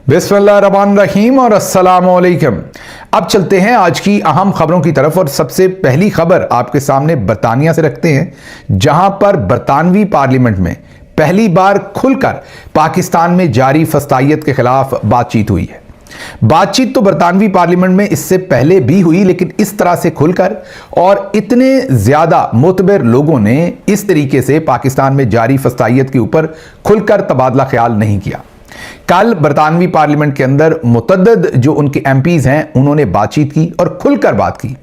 बिस्मिल्लाहिर्रहमानिर्रहीम और अस्सलामुअलैकुम। अब चलते हैं आज की अहम खबरों की तरफ और सबसे पहली खबर आपके सामने बरतानिया से रखते हैं, जहां पर बरतानवी पार्लियामेंट में पहली बार खुलकर पाकिस्तान में जारी फस्तायत के खिलाफ बातचीत हुई है। बातचीत तो बरतानवी पार्लियामेंट में इससे पहले भी हुई, लेकिन इस तरह से खुलकर और इतने ज्यादा मोतबर लोगों ने इस तरीके से पाकिस्तान में जारी फस्तायत के ऊपर खुलकर तबादला ख्याल नहीं किया। कल बरतानवी पार्लियामेंट के अंदर मुतद्दद जो उनके एमपीज हैं उन्होंने बातचीत की और खुलकर बात की।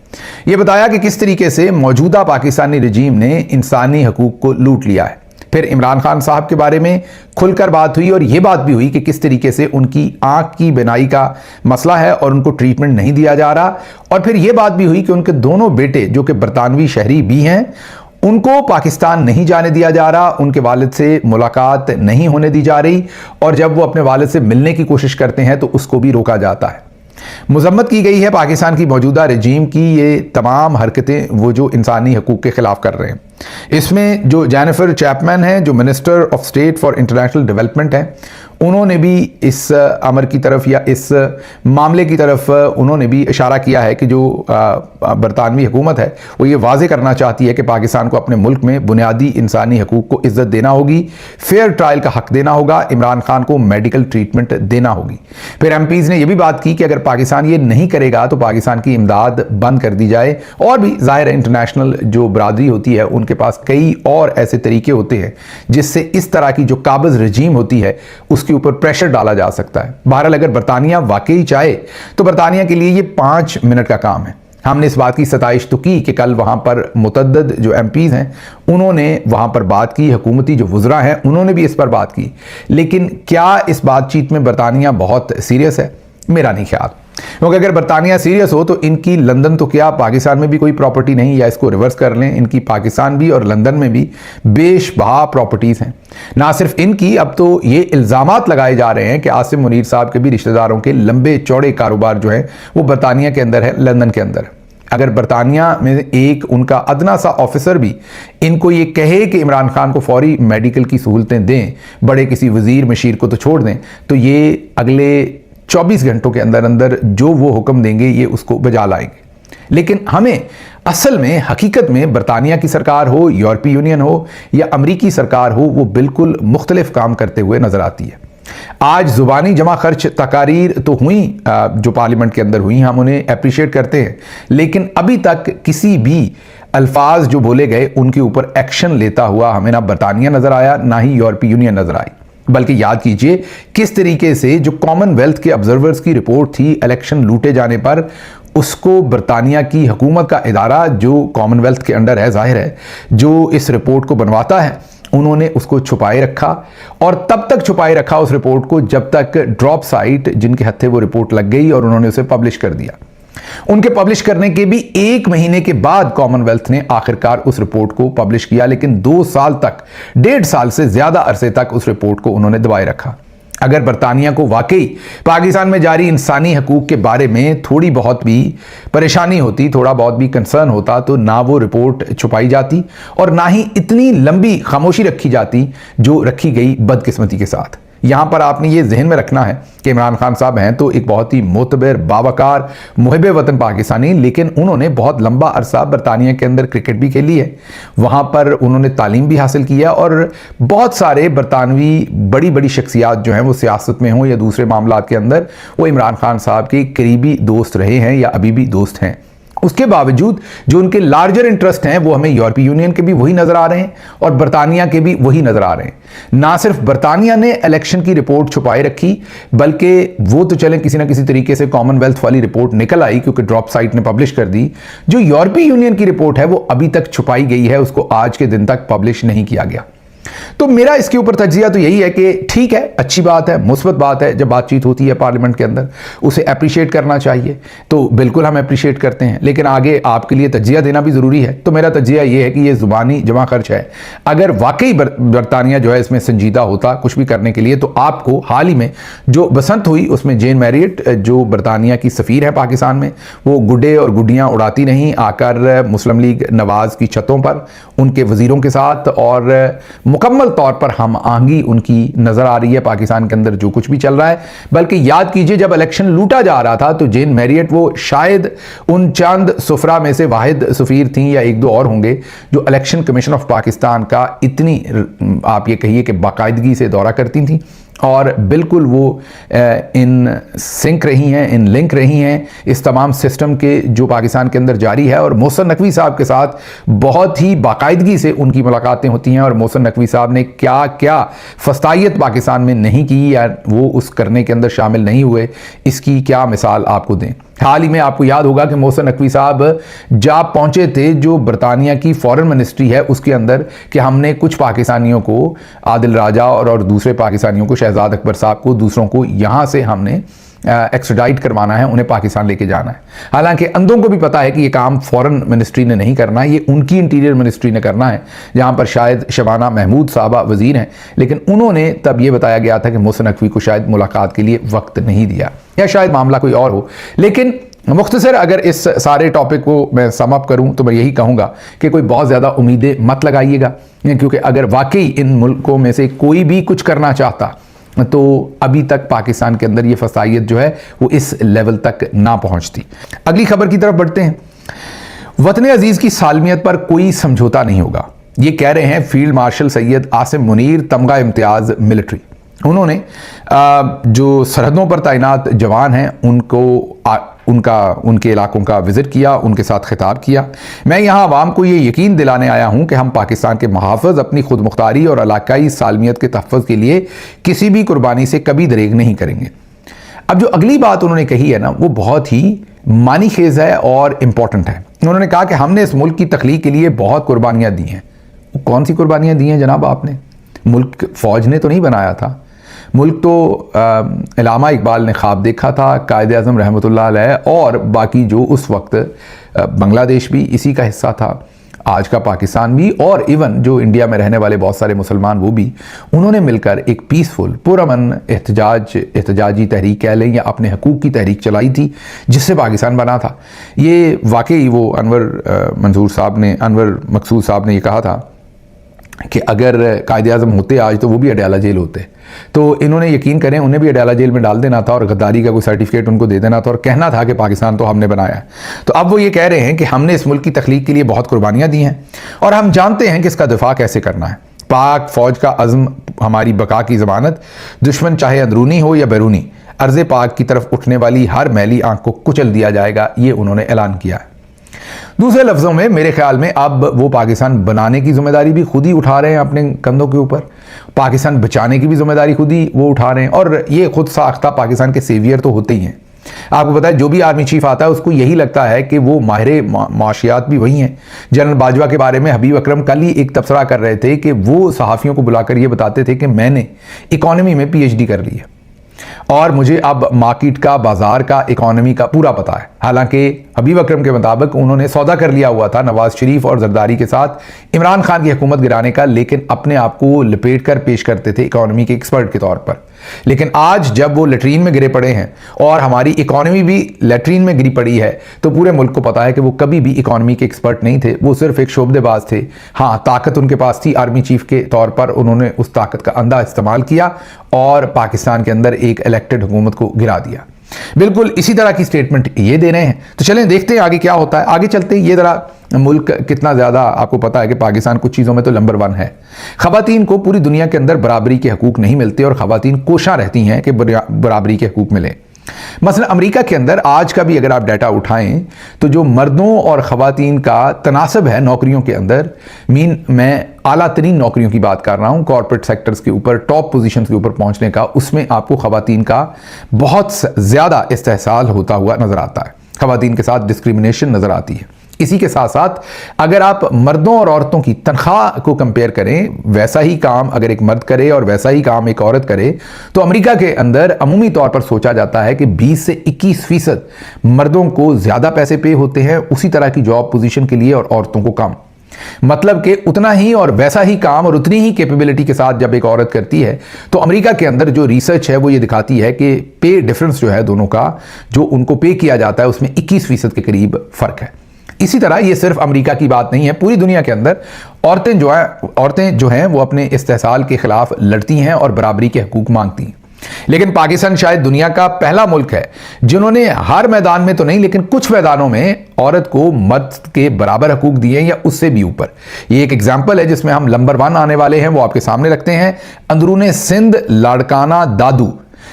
यह बताया कि किस तरीके से मौजूदा पाकिस्तानी रजीम ने इंसानी हकूक को लूट लिया है। फिर इमरान खान साहब के बारे में खुलकर बात हुई और यह बात भी हुई कि किस तरीके से उनकी आंख की बीनाई का मसला है और उनको ट्रीटमेंट नहीं दिया जा रहा। और फिर यह बात भी हुई कि उनके दोनों बेटे जो कि बरतानवी शहरी भी हैं उनको पाकिस्तान नहीं जाने दिया जा रहा, उनके वालिद से मुलाकात नहीं होने दी जा रही और जब वो अपने वालिद से मिलने की कोशिश करते हैं तो उसको भी रोका जाता है। मजम्मत की गई है पाकिस्तान की मौजूदा रजीम की ये तमाम हरकतें वो जो इंसानी हकूक के खिलाफ कर रहे हैं। इसमें जो जेनिफर चैपमैन है, जो minister of state for international development है, उन्होंने भी इस अमर की तरफ या इस मामले की तरफ उन्होंने भी इशारा किया है कि जो बरतानवी हुकूमत है वो ये वाजे करना चाहती है कि पाकिस्तान को अपने मुल्क में बुनियादी इंसानी हकूक को इज्जत देना होगी, फेयर ट्रायल का हक देना होगा, इमरान खान को मेडिकल ट्रीटमेंट देना होगी। फिर एमपीज ने यह भी बात की कि अगर पाकिस्तान ये नहीं करेगा तो पाकिस्तान की इमदाद बंद कर दी जाए। और भी जाहिर है इंटरनेशनल जो बरादरी होती है उनके पास कई और ऐसे तरीके होते हैं जिससे इस तरह की जो काबिज रजीम होती है उसके ऊपर प्रेशर डाला जा सकता है। बहरहाल अगर बरतानिया वाकई चाहे तो बरतानिया के लिए ये 5 मिनट का काम है। हमने इस बात की सताइश तो की कि कल वहां पर मुतद्दद जो एमपीज हैं उन्होंने वहां पर बात की, हुकूमती जो वुज़रा हैं उन्होंने भी इस पर बात की, लेकिन क्या इस बातचीत में बरतानिया बहुत सीरियस है? मेरा नहीं ख्याल, क्योंकि अगर बरतानिया सीरियस हो तो इनकी लंदन तो क्या पाकिस्तान में भी कोई प्रॉपर्टी नहीं, या इसको रिवर्स कर लें, इनकी पाकिस्तान भी और लंदन में भी बेशबहा प्रॉपर्टीज हैं। ना सिर्फ इनकी, अब तो ये इल्जामात लगाए जा रहे हैं कि आसिम मुनीर साहब के भी रिश्तेदारों के लंबे चौड़े कारोबार जो है वो बरतानिया के अंदर है, लंदन के अंदर। अगर बरतानिया में एक उनका अदना सा ऑफिसर भी इनको ये कहे कि इमरान खान को फौरी मेडिकल की सहूलतें दें, बड़े किसी वजीर मशीर को तो छोड़ दें, तो ये अगले 24 घंटों के अंदर अंदर जो वो हुक्म देंगे ये उसको बजा लाएंगे। लेकिन हमें असल में हकीकत में बरतानिया की सरकार हो, यूरोपीय यूनियन हो या अमरीकी सरकार हो, वो बिल्कुल मुख्तलिफ काम करते हुए नजर आती है। आज जुबानी जमा खर्च तकारीर तो हुई जो पार्लियामेंट के अंदर हुई, हम उन्हें अप्रिशिएट करते हैं, लेकिन अभी तक किसी भी अल्फाज जो बोले गए उनके ऊपर एक्शन लेता हुआ हमें ना बरतानिया नजर आया ना ही यूरोपीय यूनियन नजर आई। बल्कि याद कीजिए किस तरीके से जो कॉमनवेल्थ के ऑब्जर्वर्स की रिपोर्ट थी इलेक्शन लूटे जाने पर, उसको बरतानिया की हुकूमत का इदारा जो कॉमनवेल्थ के अंडर है, जाहिर है जो इस रिपोर्ट को बनवाता है, उन्होंने उसको छुपाए रखा और तब तक छुपाए रखा उस रिपोर्ट को जब तक ड्रॉप साइट जिनके हत्थे वो रिपोर्ट लग गई और उन्होंने उसे पब्लिश कर दिया। उनके पब्लिश करने के भी 1 महीने के बाद कॉमनवेल्थ ने आखिरकार उस रिपोर्ट को पब्लिश किया, लेकिन 2 साल तक, 1.5 साल से ज्यादा अरसे तक उस रिपोर्ट को उन्होंने दबाए रखा। अगर बरतानिया को वाकई पाकिस्तान में जारी इंसानी हकूक के बारे में थोड़ी बहुत भी परेशानी होती, थोड़ा बहुत भी कंसर्न होता, तो ना वो रिपोर्ट छुपाई जाती और ना ही इतनी लंबी खामोशी रखी जाती जो रखी गई बदकिस्मती के साथ। यहां पर आपने ये जहन में रखना है कि इमरान खान साहब हैं तो एक बहुत ही मोतबर, बावकार, मुहिब वतन पाकिस्तानी, लेकिन उन्होंने बहुत लंबा अरसा बरतानिया के अंदर क्रिकेट भी खेली है, वहां पर उन्होंने तालीम भी हासिल की है और बहुत सारे बरतानवी बड़ी बड़ी शख्सियात जो हैं वो सियासत में हों या दूसरे मामलात के अंदर वो इमरान खान साहब के करीबी दोस्त रहे हैं या अभी भी दोस्त हैं। उसके बावजूद जो उनके लार्जर इंटरेस्ट हैं वो हमें यूरोपीय यूनियन के भी वही नजर आ रहे हैं और बरतानिया के भी वही नजर आ रहे हैं। ना सिर्फ बरतानिया ने इलेक्शन की रिपोर्ट छुपाए रखी, बल्कि वो तो चले किसी ना किसी तरीके से कॉमनवेल्थ वाली रिपोर्ट निकल आई क्योंकि ड्रॉप साइट ने पब्लिश कर दी। जो यूरोपीय यूनियन की रिपोर्ट है वो अभी तक छुपाई गई है, उसको आज के दिन तक पब्लिश नहीं किया गया। तो मेरा इसके ऊपर तज्जिया तो यही है कि ठीक है, अच्छी बात है, मुस्बत बात है, जब बातचीत होती है पार्लियामेंट के अंदर उसे अप्रिशिएट करना चाहिए, तो बिल्कुल हम अप्रिशिएट करते हैं, लेकिन आगे आपके लिए तज्जिया देना भी ज़रूरी है। तो मेरा तज्जिया ये है कि ये ज़ुबानी जमा खर्च है, अगर वाकई बरतानिया जो है इसमें संजीदा होता कुछ भी करने के लिए, तो आपको हाल ही में जो बसंत हुई उसमें जेन मैरियट जो बरतानिया की सफ़ीर है पाकिस्तान में, वो गुड्डे और गुड्डियाँ उड़ाती नहीं आकर मुस्लिम लीग नवाज़ की छतों पर उनके वज़ीरों के साथ और मुकम्मल तौर पर हम आहंगी उनकी नजर आ रही है पाकिस्तान के अंदर जो कुछ भी चल रहा है। बल्कि याद कीजिए जब इलेक्शन लूटा जा रहा था तो जेन मैरियट वो शायद उन चंद सुफरा में से वाहिद सफीर थी या एक दो और होंगे जो इलेक्शन कमीशन ऑफ पाकिस्तान का इतनी आप ये कहिए कि बाकायदगी से दौरा करती थी और बिल्कुल वो इन सिंक रही हैं, इन लिंक रही हैं इस तमाम सिस्टम के जो पाकिस्तान के अंदर जारी है। और मोहसिन नकवी साहब के साथ बहुत ही बाकायदगी से उनकी मुलाकातें होती हैं और मोहसिन नकवी साहब ने क्या क्या फस्तायत पाकिस्तान में नहीं की या वो उस करने के अंदर शामिल नहीं हुए, इसकी क्या मिसाल आपको दें। हाल ही में आपको याद होगा कि मोहसिन नकवी साहब जा पहुंचे थे जो बरतानिया की फॉरेन मिनिस्ट्री है उसके अंदर कि हमने कुछ पाकिस्तानियों को, आदिल राजा और दूसरे पाकिस्तानियों को, शहजाद अकबर साहब को, दूसरों को यहाँ से हमने एक्स्ट्राडाइट करवाना है, उन्हें पाकिस्तान लेके जाना है। हालांकि अंधों को भी पता है कि ये काम फॉरेन मिनिस्ट्री ने नहीं करना है, ये उनकी इंटीरियर मिनिस्ट्री ने करना है जहां पर शायद शबाना महमूद साहबा वजीर हैं। लेकिन उन्होंने तब ये बताया गया था कि मोहसिन नकवी को शायद मुलाकात के लिए वक्त नहीं दिया या शायद मामला कोई और हो। लेकिन मुख्तसर अगर इस सारे टॉपिक को मैं सम अप करूं तो मैं यही कहूंगा कि कोई बहुत ज़्यादा उम्मीदें मत लगाइएगा, क्योंकि अगर वाकई इन मुल्कों में से कोई भी कुछ करना चाहता तो अभी तक पाकिस्तान के अंदर ये फसाइयत जो है वो इस लेवल तक ना पहुंचती। अगली खबर की तरफ बढ़ते हैं। वतन अजीज की सालमियत पर कोई समझौता नहीं होगा, ये कह रहे हैं फील्ड मार्शल सैयद आसिम मुनीर, तमगा इम्तियाज मिलिट्री। उन्होंने जो सरहदों पर तैनात जवान हैं उनके इलाकों का विजिट किया, उनके साथ खिताब किया। मैं यहाँ आवाम को ये यकीन दिलाने आया हूँ कि हम पाकिस्तान के मुहाफ़िज़ अपनी खुद मुख्तारी और इलाकाई सालमियत के तहफ़्फ़ुज़ के लिए किसी भी कुर्बानी से कभी दरेग नहीं करेंगे। अब जो अगली बात उन्होंने कही है ना वो बहुत ही मानी खेज है और इम्पॉर्टेंट है। उन्होंने कहा कि हमने इस मुल्क की तख्लीक के लिए बहुत कुर्बानियाँ दी हैं। कौन सी कुर्बानियाँ दी हैं जनाब आपने? मुल्क फ़ौज ने तो नहीं बनाया था, मुल्क तो इलामा इकबाल ने ख्वाब देखा था, कायद आज़म रहमतुल्लाह अलैह और बाकी जो उस वक्त बांग्लादेश भी इसी का हिस्सा था, आज का पाकिस्तान भी और इवन जो इंडिया में रहने वाले बहुत सारे मुसलमान वो भी, उन्होंने मिलकर एक पीसफुल पुरअमन एहतजाजी तहरीक कह लें या अपने हकूक़ की तहरीक चलाई थी जिससे पाकिस्तान बना था। ये वाकई वो अनवर मकसूद साहब ने ये कहा था कि अगर कायद आज़म होते आज तो वो भी अडयाला जेल होते। तो इन्होंने यकीन करें उन्हें भी अडयाला जेल में डाल देना था और गद्दारी का कोई सर्टिफिकेट उनको दे देना था और कहना था कि पाकिस्तान तो हमने बनाया है। तो अब वो ये कह रहे हैं कि हमने इस मुल्क की तख्लीक के लिए बहुत कुर्बानियाँ दी हैं और हम जानते हैं कि इसका दिफा कैसे करना है। पाक फ़ौज का अज़्म हमारी बका की ज़मानत, दुश्मन चाहे अंदरूनी हो या बैरूनी, अर्ज़ पाक की तरफ उठने वाली हर मैली आंख को कुचल दिया जाएगा, ये उन्होंने ऐलान किया है। दूसरे लफ्ज़ों में मेरे ख्याल में अब वो पाकिस्तान बनाने की जिम्मेदारी भी खुद ही उठा रहे हैं अपने कंधों के ऊपर, पाकिस्तान बचाने की भी जिम्मेदारी खुद ही वो उठा रहे हैं और ये खुद साख्ता पाकिस्तान के सेवियर तो होते ही हैं। आपको पता है जो भी आर्मी चीफ आता है उसको यही लगता है कि वो माहिर माशियात भी वही हैं। जनरल बाजवा के बारे में हबीब अकरम कल ही एक तबसरा कर रहे थे कि वो सहाफ़ियों को बुलाकर ये बताते थे कि मैंने इकॉनमी में PhD कर ली है और मुझे अब मार्केट का, बाजार का, इकोनॉमी का पूरा पता है। हालांकि हबीब अकरम के मुताबिक उन्होंने सौदा कर लिया हुआ था नवाज शरीफ और जरदारी के साथ इमरान खान की हुकूमत गिराने का, लेकिन अपने आप को लपेट कर पेश करते थे इकोनॉमी के एक्सपर्ट के तौर पर। लेकिन आज जब वो लेट्रीन में गिरे पड़े हैं और हमारी इकोनॉमी भी लेट्रीन में गिरी पड़ी है तो पूरे मुल्क को पता है कि वो कभी भी इकोनॉमी के एक्सपर्ट नहीं थे, वो सिर्फ एक शोबदेबाज थे। हाँ, ताकत उनके पास थी आर्मी चीफ के तौर पर, उन्होंने उस ताकत का अंधा इस्तेमाल किया और पाकिस्तान के अंदर एक इलेक्टेड हुकूमत को गिरा दिया। बिल्कुल इसी तरह की स्टेटमेंट ये दे रहे हैं। तो चलें देखते हैं आगे क्या होता है। आगे चलते हैं, ये जरा मुल्क कितना ज़्यादा आपको पता है कि पाकिस्तान कुछ चीज़ों में तो नंबर 1 है। ख़वातीन को पूरी दुनिया के अंदर बराबरी के हकूक़ नहीं मिलते और ख़वातीन कोशिश रहती हैं कि बराबरी के हकूक़ मिले। मसलन अमेरिका के अंदर आज का भी अगर आप डाटा उठाएं तो जो मर्दों और ख़वातीन का तनासब है नौकरियों के अंदर, मैं आला तरीन नौकरियों की बात कर रहा हूं, कॉर्पोरेट सेक्टर्स के ऊपर, टॉप पोजीशंस के ऊपर पहुंचने का, उसमें आपको ख़वातीन का बहुत ज़्यादा इस्तेहसाल होता हुआ नज़र आता है, ख़वातीन के साथ डिस्क्रिमिनेशन नज़र आती है। इसी के साथ साथ अगर आप मर्दों और औरतों की तनख्वाह को कंपेयर करें, वैसा ही काम अगर एक मर्द करे और वैसा ही काम एक औरत करे, तो अमेरिका के अंदर अमूमी तौर पर सोचा जाता है कि 20 से 21% मर्दों को ज़्यादा पैसे पे होते हैं उसी तरह की जॉब पोजीशन के लिए और औरतों को कम। मतलब कि उतना ही और वैसा ही काम और उतनी ही कैपेबिलिटी के साथ जब एक औरत करती है तो अमेरिका के अंदर जो रिसर्च है वो ये दिखाती है कि पे डिफरेंस जो है दोनों का, जो उनको पे किया जाता है उसमें 21% के करीब फ़र्क है। इसी तरह ये सिर्फ अमेरिका की बात नहीं है, पूरी दुनिया के अंदर औरतें जो हैं वो अपने इस्तेहसाल के खिलाफ लड़ती हैं और बराबरी के हकूक मांगती हैं। लेकिन पाकिस्तान शायद दुनिया का पहला मुल्क है जिन्होंने हर मैदान में तो नहीं लेकिन कुछ मैदानों में औरत को मर्द के बराबर हकूक दिए या उससे भी ऊपर। ये एक एग्जाम्पल है जिसमें हम नंबर 1 आने वाले हैं, वो आपके सामने रखते हैं। अंदरूने सिंध लाड़काना दादू,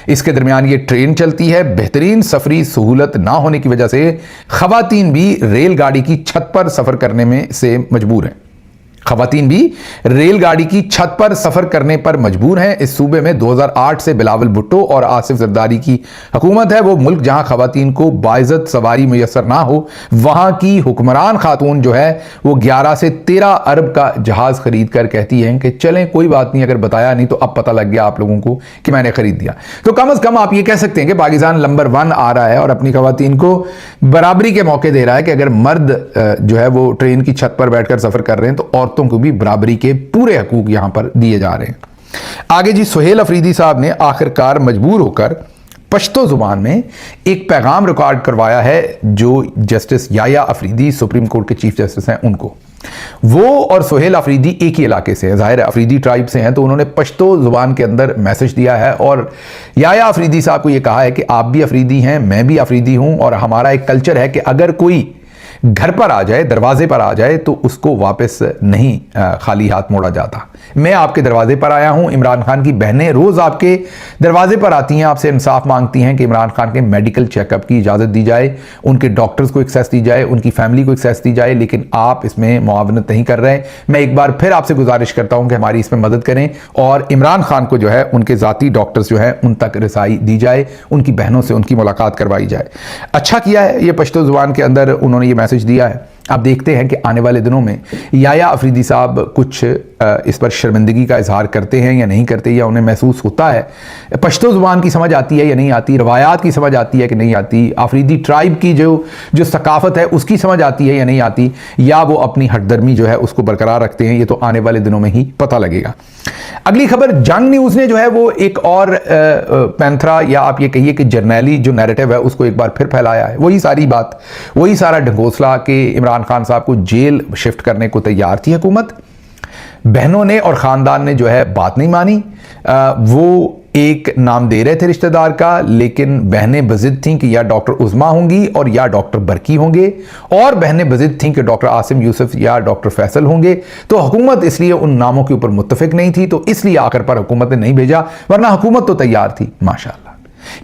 इसके दरमियान ये ट्रेन चलती है। बेहतरीन सफरी सहूलत ना होने की वजह से खवातीन भी रेलगाड़ी की छत पर सफर करने में से मजबूर हैं। खवातीन भी रेलगाड़ी की छत पर सफर करने पर मजबूर हैं। इस सूबे में 2008 से बिलावल भुट्टो और आसिफ जरदारी की हुकूमत है। वो मुल्क जहां खवातीन को बाइज्जत सवारी मुयसर ना हो, वहां की हुक्मरान खातून जो है वो 11 से 13 अरब का जहाज खरीद कर कहती हैं कि चलें कोई बात नहीं, अगर बताया नहीं तो अब पता लग गया आप लोगों को कि मैंने खरीद दिया। तो कम अज कम आप ये कह सकते हैं कि पाकिस्तान नंबर 1 आ रहा है और अपनी खवातीन को बराबरी के मौके दे रहा है कि अगर मर्द जो है वो ट्रेन की छत पर बैठकर सफर कर रहे हैं तो औरतों को भी बराबरी के पूरे हकूक यहां पर दिए जा रहे हैं। आगे जी, सुहेल अफरीदी साहब ने आखिरकार मजबूर होकर पश्तो जुबान में एक पैगाम रिकॉर्ड करवाया है जो जस्टिस याया अफरीदी सुप्रीम कोर्ट के चीफ जस्टिस हैं उनको। वो और सुहेल अफरीदी एक ही इलाके से हैं, जाहिर है अफरीदी ट्राइब से हैं, तो उन्होंने पश्तो जुबान के अंदर मैसेज दिया है और याया अफरीदी साहब को यह कहा है कि आप भी अफरीदी हैं, मैं भी अफरीदी हूं और हमारा एक कल्चर है कि अगर कोई घर पर आ जाए, दरवाजे पर आ जाए तो उसको वापस नहीं खाली हाथ मोड़ा जाता। मैं आपके दरवाजे पर आया हूं। इमरान खान की बहनें रोज आपके दरवाजे पर आती हैं, आपसे इंसाफ मांगती हैं कि इमरान खान के मेडिकल चेकअप की इजाजत दी जाए, उनके डॉक्टर्स को एक्सेस दी जाए, उनकी फैमिली को एक्सेस दी जाए, लेकिन आप इसमें मुआवनत नहीं कर रहे। मैं एक बार फिर आपसे गुजारिश करता हूं कि हमारी इसमें मदद करें और इमरान खान को जो है उनके जाती डॉक्टर्स जो है उन तक रसाई दी जाए, उनकी बहनों से उनकी मुलाकात करवाई जाए। अच्छा किया है ये पश्तो जुबान के अंदर उन्होंने ये मैसेज दिया है। आप देखते हैं कि आने वाले दिनों में याया अफरीदी साहब कुछ इस पर शर्मिंदगी का इजहार करते हैं या नहीं करते, या उन्हें महसूस होता है पश्तो जुबान की समझ आती है या नहीं आती, रवायात की समझ आती है कि नहीं आती, अफरीदी ट्राइब की जो सकाफत है उसकी समझ आती है या नहीं आती, या वो अपनी हटदर्मी जो है उसको बरकरार रखते हैं। ये तो आने वाले दिनों में ही पता लगेगा। अगली खबर, जंग न्यूज ने जो है वो एक और पैंथरा या आप ये कहिए कि जर्नैली जो नैरेटिव है उसको एक बार फिर फैलाया है। वही सारी बात, वही सारा ढंगोसला कि इमरान खान साहब को जेल शिफ्ट करने को तैयार थी हुकूमत, बहनों ने और खानदान ने जो है बात नहीं मानी। वो एक नाम दे रहे थे रिश्तेदार का, लेकिन बहनें बजिद थीं कि या डॉक्टर उज़मा होंगी और या डॉक्टर बरकी होंगे, और बहनें बजिद थीं कि डॉक्टर आसिम यूसुफ या डॉक्टर फैसल होंगे। तो हुकूमत इसलिए उन नामों के ऊपर मुत्तफिक नहीं थी, तो इसलिए आखिर पर हुकूमत ने नहीं भेजा, वरना हुकूमत तो तैयार थी माशाअल्लाह।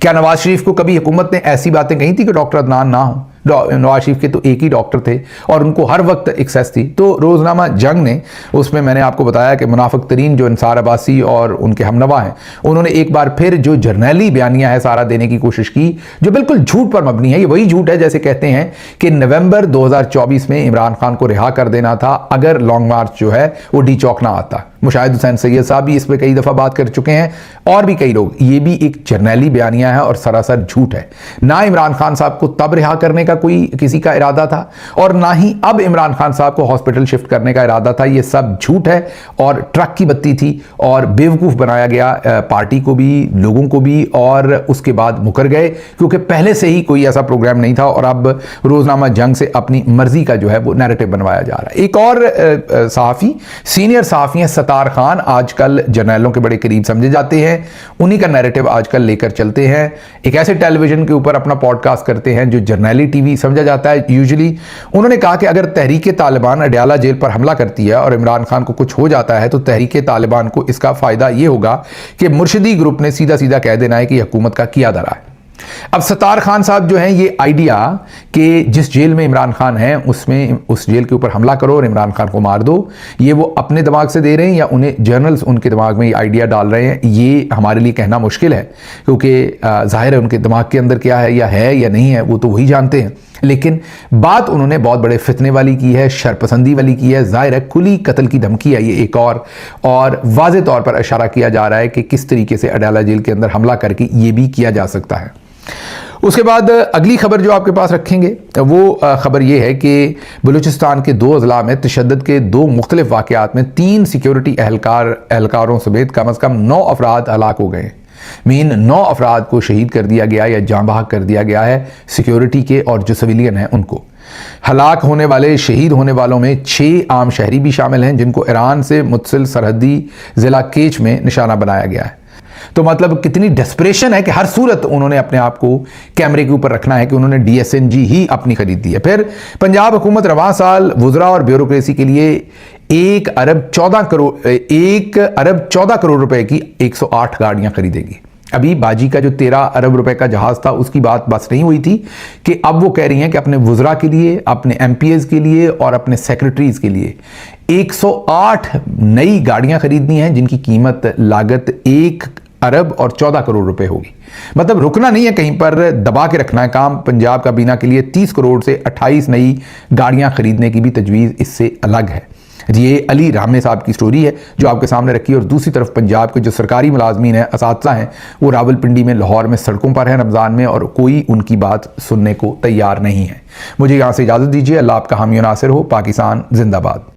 क्या नवाज शरीफ को कभी हुकूमत ने ऐसी बातें कही थी कि डॉक्टर अदनान ना हो? नवाज शरीफ के तो एक ही डॉक्टर थे और उनको हर वक्त एक्सेस थी। तो रोजनामा जंग ने, उसमें मैंने आपको बताया कि मुनाफिक तरीन जो इंसार अब्बासी और उनके हमनवा हैं, उन्होंने एक बार फिर जो जर्नैली बयानियां है सारा देने की कोशिश की, जो बिल्कुल झूठ पर मबनी है। ये वही झूठ है जैसे कहते हैं कि नवंबर 2024 में इमरान खान को रिहा कर देना था अगर लॉन्ग मार्च जो है वो डी चौक ना आता। मुशाहिद हुसैन सैयद साहब भी इस पर कई दफा बात कर चुके हैं और भी कई लोग। ये भी एक जर्नैली बयानिया है और सरासर झूठ है। ना इमरान खान साहब को तब रिहा करने का कोई किसी का इरादा था और ना ही अब इमरान खान साहब को हॉस्पिटल शिफ्ट करने का इरादा था। ये सब झूठ है और ट्रक की बत्ती थी और बेवकूफ बनाया गया पार्टी को भी, लोगों को भी, और उसके बाद मुकर गए क्योंकि पहले से ही कोई ऐसा प्रोग्राम नहीं था और अब रोजनामा जंग से अपनी मर्जी का जो है वो नैरेटिव बनवाया जा रहा है। एक और सहाफी, सीनियर सहाफी हैं सतार खान, आजकल जर्नैलों के बड़े करीब समझे जाते हैं, उन्हीं का नैरेटिव आजकल लेकर चलते हैं। एक ऐसे टेलीविजन के ऊपर अपना पॉडकास्ट करते हैं जो जर्नैली टीवी समझा जाता है यूजुअली। उन्होंने कहा कि अगर तहरीके तालिबान अडयाला जेल पर हमला करती है और इमरान खान को कुछ हो जाता है तो तहरीके तालिबान को इसका फायदा यह होगा कि मुर्शिदी ग्रुप ने सीधा सीधा कह देना है कि हुकूमत का किया धरा है। अब सतार खान साहब जो हैं, ये आइडिया कि जिस जेल में इमरान खान है उसमें उस जेल के ऊपर हमला करो और इमरान खान को मार दो, ये वो अपने दिमाग से दे रहे हैं या उन्हें जर्नल्स उनके दिमाग में ये आइडिया डाल रहे हैं, ये हमारे लिए कहना मुश्किल है क्योंकि जाहिर है उनके दिमाग के अंदर क्या है या नहीं है वो तो वही जानते हैं। लेकिन बात उन्होंने बहुत बड़े फितने वाली की है, शरपसंदी वाली की है, जाहिर है खुली कत्ल की धमकी है ये एक और वाज़े तौर पर इशारा किया जा रहा है कि किस तरीके से अडयाला जेल के अंदर हमला करके ये भी किया जा सकता है। उसके बाद अगली खबर जो आपके पास रखेंगे वो खबर ये है कि बलूचिस्तान के 2 अजला में तशद्दुद के 2 मुख्तलिफ वाक़यात में 3 सिक्योरिटी एहलकारों समेत कम अज़ कम 9 अफराद हलाक हो गए। मीन 9 अफराद को शहीद कर दिया गया या जाँ बहक कर दिया गया है सिक्योरिटी के, और जो सिविलियन हैं उनको। हलाक होने वाले, शहीद होने वालों में 6 आम शहरी भी शामिल हैं जिनको ईरान से मुत्सिल सरहदी ज़िला केच में निशाना बनाया गया है। तो मतलब कितनी डेस्परेशन है कि हर सूरत उन्होंने अपने आप को कैमरे के ऊपर रखना है कि उन्होंने DSNG ही अपनी खरीदी है। फिर पंजाब हुकूमत रवां साल वुज़रा और ब्यूरोक्रेसी के लिए 1 अरब 14 करोड़ रुपए की 108 गाड़ियां खरीदेगी। अभी बाजी का जो 13 अरब रुपए का जहाज था उसकी बात बस नहीं हुई थी कि अब वो कह रही हैं कि अपने वुज़रा के लिए, अपने MPs के लिए और अपने सेक्रेटरीज के लिए 108 नई गाड़ियां खरीदनी हैं जिनकी कीमत लागत 1 अरब और 14 करोड़ रुपए होगी। मतलब रुकना नहीं है, कहीं पर दबा के रखना है काम। पंजाब काबीना के लिए 30 करोड़ से 28 नई गाड़ियां खरीदने की भी तजवीज़ इससे अलग है। ये अली रामे साहब की स्टोरी है जो आपके सामने रखी है। और दूसरी तरफ पंजाब के जो सरकारी मुलाजमीन हैं, असातिज़ा हैं, वो रावलपिंडी में, लाहौर में सड़कों पर हैं रमज़ान में, और कोई उनकी बात सुनने को तैयार नहीं है। मुझे यहाँ से इजाज़त दीजिए। अल्लाह आपका हामी नासिर हो। पाकिस्तान जिंदाबाद।